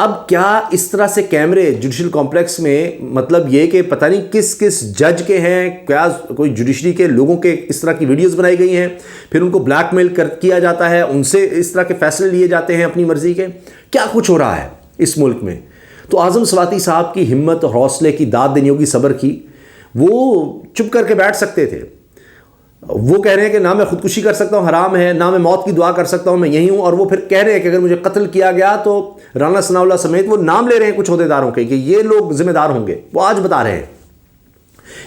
اب کیا اس طرح سے کیمرے جوڈیشل کمپلیکس میں، مطلب یہ کہ پتہ نہیں کس کس جج کے ہیں، کیا کوئی جوڈیشری کے لوگوں کے اس طرح کی ویڈیوز بنائی گئی ہیں، پھر ان کو بلیک میل کیا جاتا ہے، ان سے اس طرح کے فیصلے لیے جاتے ہیں اپنی مرضی کے. کیا کچھ ہو رہا ہے اس ملک میں. تو اعظم سواتی صاحب کی ہمت اور حوصلے کی داد دینی ہوگی، صبر کی. وہ چپ کر کے بیٹھ سکتے تھے. وہ کہہ رہے ہیں کہ نہ میں خودکشی کر سکتا ہوں، حرام ہے، نہ میں موت کی دعا کر سکتا ہوں، میں یہی ہوں. اور وہ پھر کہہ رہے ہیں کہ اگر مجھے قتل کیا گیا تو رانا ثناء اللہ سمیت وہ نام لے رہے ہیں کچھ عہدیداروں کے کہ یہ لوگ ذمہ دار ہوں گے. وہ آج بتا رہے ہیں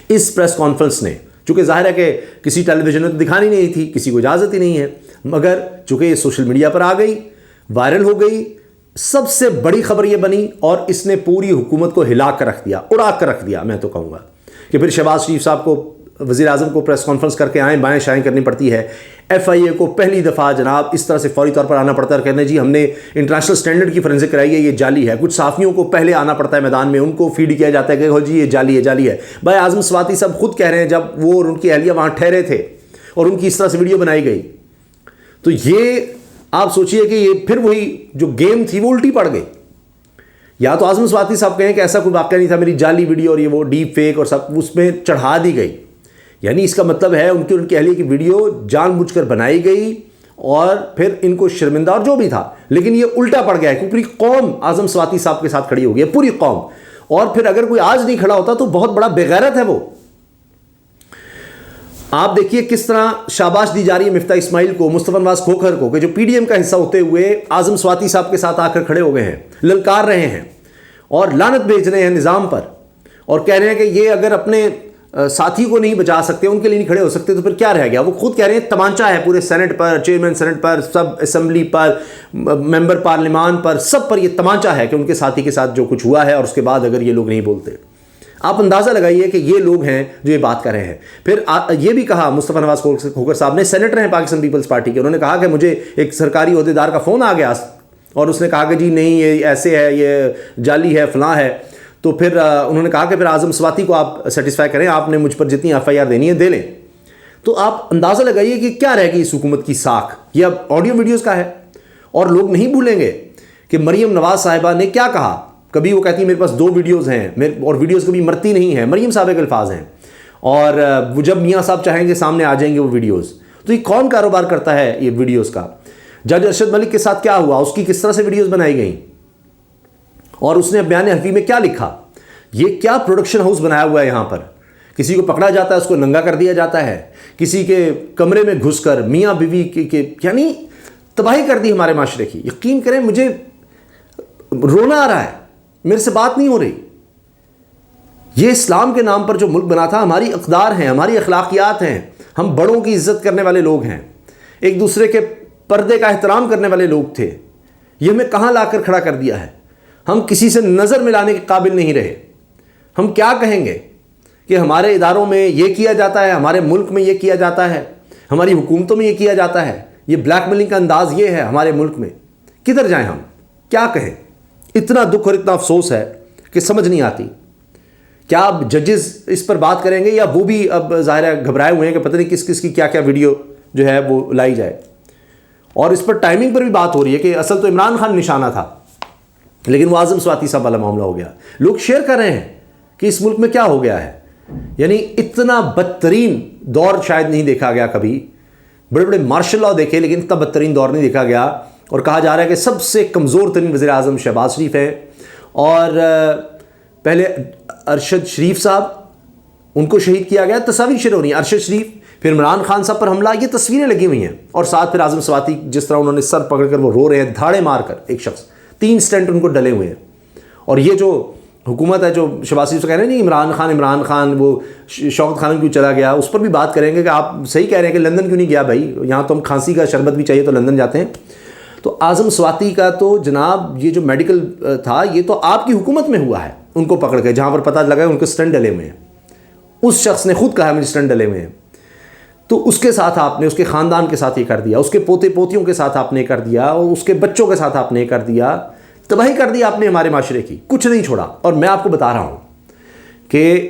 اس پریس کانفرنس نے. چونکہ ظاہر ہے کہ کسی ٹیلی ویژن میں تو دکھانی نہیں تھی، کسی کو اجازت ہی نہیں ہے، مگر چونکہ یہ سوشل میڈیا پر آ گئی، وائرل ہو گئی، سب سے بڑی خبر یہ بنی اور اس نے پوری حکومت کو ہلا کر رکھ دیا، اڑا کر رکھ دیا. میں تو کہوں گا کہ پھر شہباز شریف صاحب کو، وزیر اعظم کو پریس کانفرنس کر کے آئیں بائیں شائیں کرنی پڑتی ہے. ایف آئی اے کو پہلی دفعہ جناب اس طرح سے فوری طور پر آنا پڑتا ہے اور کہنا جی ہم نے انٹرنیشنل سٹینڈرڈ کی فورینسک کرائی ہے، یہ جعلی ہے. کچھ صحافیوں کو پہلے آنا پڑتا ہے میدان میں، ان کو فیڈ کیا جاتا ہے کہ ہو جی یہ جعلی ہے، جعلی ہے. بھائی اعظم سواتی صاحب خود کہہ رہے ہیں جب وہ اور ان کی اہلیہ وہاں ٹھہرے تھے اور ان کی اس طرح سے ویڈیو بنائی گئی، تو یہ آپ سوچئے کہ یہ پھر وہی جو گیم تھی وہ الٹی پڑ گئی. یا تو اعظم سواتی صاحب کہیں کہ ایسا کوئی واقعہ نہیں تھا، میری جعلی ویڈیو اور یہ وہ ڈیپ فیک اور سب اس میں چڑھا دی گئی. یعنی اس کا مطلب ہے ان کی اہلیہ کی ویڈیو جان بوجھ کر بنائی گئی اور پھر ان کو شرمندہ اور جو بھی تھا. لیکن یہ الٹا پڑ گیا ہے کہ پوری قوم اعظم سواتی صاحب کے ساتھ کھڑی ہو گئی ہے، پوری قوم. اور پھر اگر کوئی آج نہیں کھڑا ہوتا تو بہت بڑا بے غیرت ہے وہ. آپ دیکھیے کس طرح شاباش دی جا رہی ہے مفتاح اسماعیل کو، مصطفیٰ نواز کھوکھر کو، کہ جو پی ڈی ایم کا حصہ ہوتے ہوئے اعظم سواتی صاحب کے ساتھ آ کر کھڑے ہو گئے ہیں، للکار رہے ہیں اور لعنت بھیج رہے ہیں نظام پر، اور کہہ رہے ہیں کہ یہ اگر اپنے ساتھی کو نہیں بچا سکتے، ان کے لیے نہیں کھڑے ہو سکتے تو پھر کیا رہ گیا. وہ خود کہہ رہے ہیں تمانچہ ہے پورے سینٹ پر، چیئرمین سینٹ پر، سب اسمبلی پر، ممبر پارلیمان پر، سب پر یہ تمانچہ ہے کہ ان کے ساتھی کے ساتھ جو کچھ ہوا ہے اور اس کے بعد اگر یہ لوگ نہیں بولتے. آپ اندازہ لگائیے کہ یہ لوگ ہیں جو یہ بات کر رہے ہیں. پھر یہ بھی کہا مصطفیٰ نواز کھوکھر صاحب نے، سینیٹر ہیں پاکستان پیپلز پارٹی کے، انہوں نے کہا کہ مجھے ایک سرکاری عہدیدار کا فون آ گیا اور اس نے کہا کہ جی نہیں یہ ایسے ہے، یہ جعلی ہے، فلاں ہے. تو پھر انہوں نے کہا کہ پھر اعظم سواتی کو آپ سیٹسفائی کریں، آپ نے مجھ پر جتنی ایف آئی آر دینی ہے دے لیں. تو آپ اندازہ لگائیے کہ کیا رہے گی اس حکومت کی ساکھ. یہ اب آڈیو ویڈیوز کا ہے اور لوگ نہیں بھولیں گے کہ مریم نواز صاحبہ نے کیا کہا. کبھی وہ کہتی ہے میرے پاس 2 ویڈیوز ہیں اور ویڈیوز کبھی مرتی نہیں ہیں. مریم صاحبہ کے الفاظ ہیں. اور وہ جب میاں صاحب چاہیں گے سامنے آ جائیں گے وہ ویڈیوز. تو یہ کون کاروبار کرتا ہے یہ ویڈیوز کا. جج ارشد ملک کے ساتھ کیا ہوا، اس کی کس طرح سے ویڈیوز بنائی گئیں اور اس نے بیان حلفی میں کیا لکھا. یہ کیا پروڈکشن ہاؤس بنایا ہوا ہے یہاں پر. کسی کو پکڑا جاتا ہے اس کو ننگا کر دیا جاتا ہے، کسی کے کمرے میں گھس کر میاں بیوی کے یعنی تباہی کر دی ہمارے معاشرے کی. یقین کریں مجھے رونا آ رہا ہے، میرے سے بات نہیں ہو رہی. یہ اسلام کے نام پر جو ملک بنا تھا، ہماری اقدار ہیں، ہماری اخلاقیات ہیں، ہم بڑوں کی عزت کرنے والے لوگ ہیں، ایک دوسرے کے پردے کا احترام کرنے والے لوگ تھے. یہ ہمیں کہاں لا کر کھڑا کر دیا ہے. ہم کسی سے نظر ملانے کے قابل نہیں رہے. ہم کیا کہیں گے کہ ہمارے اداروں میں یہ کیا جاتا ہے، ہمارے ملک میں یہ کیا جاتا ہے، ہماری حکومتوں میں یہ کیا جاتا ہے. یہ بلیک میلنگ کا انداز یہ ہے ہمارے ملک میں. کدھر جائیں ہم، کیا کہیں. اتنا دکھ اور اتنا افسوس ہے کہ سمجھ نہیں آتی. کیا اب ججز اس پر بات کریں گے یا وہ بھی اب ظاہر ہے گھبرائے ہوئے ہیں کہ پتہ نہیں کس کس کی کیا کیا ویڈیو جو ہے وہ لائی جائے. اور اس پر ٹائمنگ پر بھی بات ہو رہی ہے کہ اصل تو عمران خان نشانہ تھا لیکن وہ اعظم سواتی صاحب والا معاملہ ہو گیا. لوگ شیئر کر رہے ہیں کہ اس ملک میں کیا ہو گیا ہے. یعنی اتنا بدترین دور شاید نہیں دیکھا گیا کبھی. بڑے بڑے مارشل لاء دیکھے لیکن اتنا بدترین دور نہیں دیکھا گیا. اور کہا جا رہا ہے کہ سب سے کمزور ترین وزیر اعظم شہباز شریف ہے. اور پہلے ارشد شریف صاحب ان کو شہید کیا گیا. تصاویر شیئر ہو رہی ہیں، ارشد شریف، پھر عمران خان صاحب پر حملہ، یہ تصویریں لگی ہوئی ہیں. اور ساتھ پھر اعظم سواتی جس طرح انہوں نے سر پکڑ کر وہ رو رہے ہیں دھاڑے مار کر. ایک شخص 3 سٹنٹ ان کو ڈلے ہوئے ہیں. اور یہ جو حکومت ہے جو شہباز شریف سے کہہ رہے ہیں نہیں عمران خان وہ شوکت خانم کیوں چلا گیا، اس پر بھی بات کریں گے کہ آپ صحیح کہہ رہے ہیں کہ لندن کیوں نہیں گیا بھائی. یہاں تو ہم کھانسی کا شربت بھی چاہیے تو لندن جاتے ہیں. تو اعظم سواتی کا تو جناب یہ جو میڈیکل تھا یہ تو آپ کی حکومت میں ہوا ہے. ان کو پکڑ کے جہاں پر پتہ لگا ان کو سٹنٹ ڈلے ہوئے ہیں. اس شخص نے خود کہا مجھے سٹنٹ ڈلے ہوئے ہیں. تو اس کے ساتھ آپ نے، اس کے خاندان کے ساتھ یہ کر دیا، اس کے پوتے پوتیوں کے ساتھ آپ نے کر دیا، اور اس کے بچوں کے ساتھ آپ نے کر دیا. تباہی کر دی آپ نے ہمارے معاشرے کی، کچھ نہیں چھوڑا. اور میں آپ کو بتا رہا ہوں کہ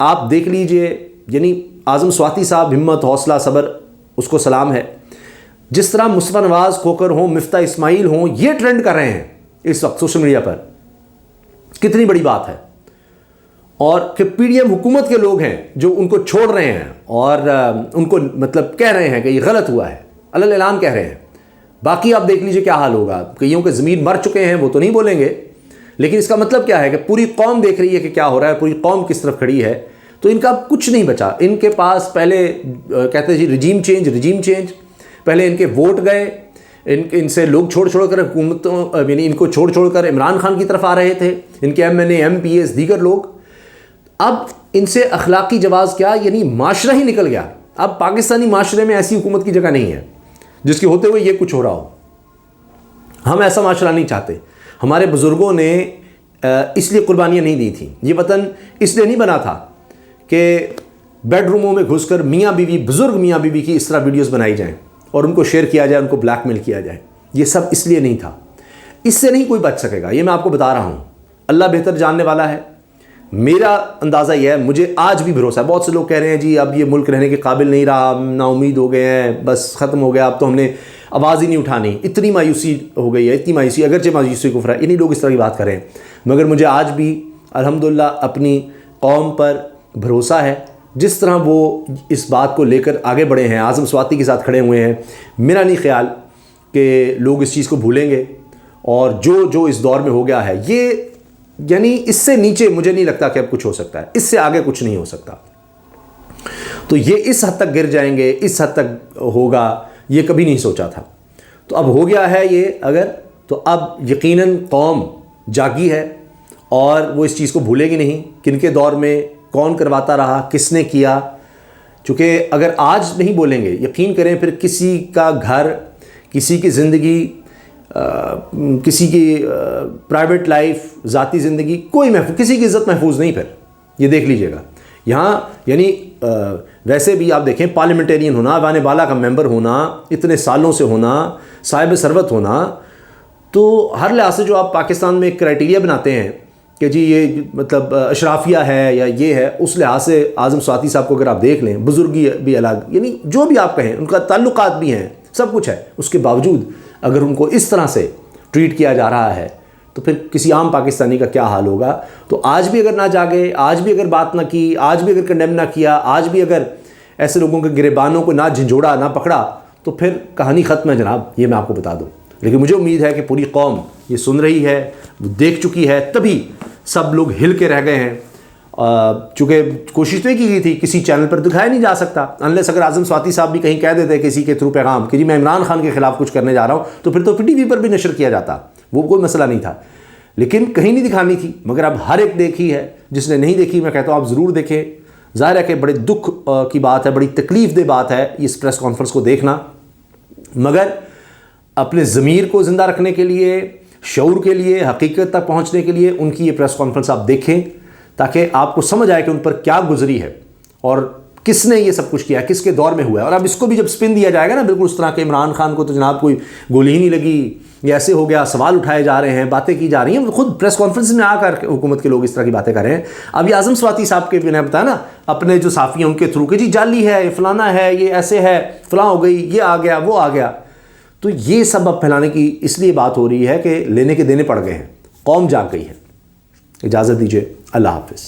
آپ دیکھ لیجئے، یعنی اعظم سواتی صاحب ہمت، حوصلہ، صبر، اس کو سلام ہے. جس طرح مصطفیٰ نواز کھوکھر ہوں، مفتاح اسماعیل ہوں، یہ ٹرینڈ کر رہے ہیں اس وقت سوشل میڈیا پر، کتنی بڑی بات ہے. اور کہ پی ڈی ایم حکومت کے لوگ ہیں جو ان کو چھوڑ رہے ہیں اور ان کو مطلب کہہ رہے ہیں کہ یہ غلط ہوا ہے، علل اعلان کہہ رہے ہیں. باقی آپ دیکھ لیجئے کیا حال ہوگا. کئیوں کے ضمیر مر چکے ہیں، وہ تو نہیں بولیں گے، لیکن اس کا مطلب کیا ہے کہ پوری قوم دیکھ رہی ہے کہ کیا ہو رہا ہے، پوری قوم کس طرف کھڑی ہے. تو ان کا کچھ نہیں بچا. ان کے پاس پہلے کہتے ہیں جی رجیم چینج، پہلے ان کے ووٹ گئے، ان سے لوگ چھوڑ کر حکومتوں یعنی ان کو چھوڑ کر عمران خان کی طرف آ رہے تھے، ان کے ایم این اے، ایم پی ایس، دیگر لوگ. اب ان سے اخلاقی جواز کیا، یعنی معاشرہ ہی نکل گیا. اب پاکستانی معاشرے میں ایسی حکومت کی جگہ نہیں ہے جس کے ہوتے ہوئے یہ کچھ ہو رہا ہو. ہم ایسا معاشرہ نہیں چاہتے. ہمارے بزرگوں نے اس لیے قربانیاں نہیں دی تھیں. یہ وطن اس لیے نہیں بنا تھا کہ بیڈ روموں میں گھس کر میاں بیوی، بزرگ میاں بیوی کی اس طرح ویڈیوز بنائی جائیں اور ان کو شیئر کیا جائے، ان کو بلیک میل کیا جائے. یہ سب اس لیے نہیں تھا. اس سے نہیں کوئی بچ سکے گا، یہ میں آپ کو بتا رہا ہوں. اللہ بہتر جاننے والا ہے. میرا اندازہ یہ ہے، مجھے آج بھی بھروسہ ہے. بہت سے لوگ کہہ رہے ہیں جی اب یہ ملک رہنے کے قابل نہیں رہا، ہم نا امید ہو گئے ہیں، بس ختم ہو گیا، اب تو ہم نے آواز ہی نہیں اٹھانی. اتنی مایوسی ہو گئی ہے، اتنی مایوسی، اگرچہ مایوسی کفر ہے. انہی لوگ اس طرح کی بات کر رہے ہیں، مگر مجھے آج بھی الحمدللہ اپنی قوم پر بھروسہ ہے. جس طرح وہ اس بات کو لے کر آگے بڑھے ہیں، اعظم سواتی کے ساتھ کھڑے ہوئے ہیں، میرا نہیں خیال کہ لوگ اس چیز کو بھولیں گے. اور جو اس دور میں ہو گیا ہے، یہ یعنی اس سے نیچے مجھے نہیں لگتا کہ اب کچھ ہو سکتا ہے. اس سے آگے کچھ نہیں ہو سکتا. تو یہ اس حد تک گر جائیں گے، اس حد تک ہوگا، یہ کبھی نہیں سوچا تھا. تو اب ہو گیا ہے یہ اگر، تو اب یقیناً قوم جاگی ہے اور وہ اس چیز کو بھولے گی نہیں. کن کے دور میں کون کرواتا رہا، کس نے کیا. چونکہ اگر آج نہیں بولیں گے، یقین کریں پھر کسی کا گھر، کسی کی زندگی، کسی کی پرائیویٹ لائف، ذاتی زندگی، کوئی محفوظ، کسی کی عزت محفوظ نہیں. پھر یہ دیکھ لیجئے گا یہاں. یعنی ویسے بھی آپ دیکھیں، پارلیمنٹیرین ہونا، ایوان بالا کا ممبر ہونا، اتنے سالوں سے ہونا، صاحب ثروت ہونا، تو ہر لحاظ سے جو آپ پاکستان میں ایک کرائٹیریا بناتے ہیں کہ جی یہ مطلب اشرافیہ ہے یا یہ ہے، اس لحاظ سے اعظم سواتی صاحب کو اگر آپ دیکھ لیں، بزرگی بھی الگ، یعنی جو بھی آپ کہیں، ان کا تعلقات بھی ہیں، سب کچھ ہے. اس کے باوجود اگر ان کو اس طرح سے ٹریٹ کیا جا رہا ہے تو پھر کسی عام پاکستانی کا کیا حال ہوگا. تو آج بھی اگر نہ جاگے، آج بھی اگر بات نہ کی، آج بھی اگر کنڈیم نہ کیا، آج بھی اگر ایسے لوگوں کے گریبانوں کو نہ جھنجھوڑا، نہ پکڑا، تو پھر کہانی ختم ہے جناب. یہ میں آپ کو بتا دوں. لیکن مجھے امید ہے کہ پوری قوم یہ سن رہی ہے، دیکھ چکی ہے، تبھی سب لوگ ہل کے رہ گئے ہیں. چونکہ کوشش نہیں کی گئی تھی، کسی چینل پر دکھایا نہیں جا سکتا انلیس اگر اعظم سواتی صاحب بھی کہیں کہہ دیتے کسی کے تھرو پیغام کہ جی میں عمران خان کے خلاف کچھ کرنے جا رہا ہوں، تو پھر تو پی ٹی وی پر بھی نشر کیا جاتا، وہ کوئی مسئلہ نہیں تھا. لیکن کہیں نہیں دکھانی تھی. مگر اب ہر ایک دیکھی ہے. جس نے نہیں دیکھی میں کہتا ہوں آپ ضرور دیکھیں. ظاہر ہے کہ بڑے دکھ کی بات ہے، بڑی تکلیف دہ بات ہے اس پریس کانفرنس کو دیکھنا، مگر اپنے ضمیر کو زندہ رکھنے کے لیے، شعور کے لیے، حقیقت تک پہنچنے کے لیے ان کی یہ پریس کانفرنس آپ دیکھیں، تاکہ آپ کو سمجھ آئے کہ ان پر کیا گزری ہے اور کس نے یہ سب کچھ کیا ہے، کس کے دور میں ہوا ہے. اور اب اس کو بھی جب سپن دیا جائے گا نا بالکل اس طرح کہ عمران خان کو تو جناب کوئی گولی ہی نہیں لگی، یہ ایسے ہو گیا، سوال اٹھائے جا رہے ہیں، باتیں کی جا رہی ہیں، خود پریس کانفرنس میں آ کر حکومت کے لوگ اس طرح کی باتیں کر رہے ہیں. اب یہ اعظم سواتی صاحب کے بھی نے بتایا نا اپنے جو صحافی ہیں ان کے تھرو کہ جی جعلی ہے، یہ فلانا ہے، یہ ایسے ہے، فلاں ہو گئی، یہ آ گیا، وہ آ گیا. تو یہ سب اب پھیلانے کی اس لیے بات ہو رہی ہے کہ لینے کے دینے پڑ گئے ہیں. قوم جاگ گئی ہے. اجازت دیجیے. اللہ حافظ.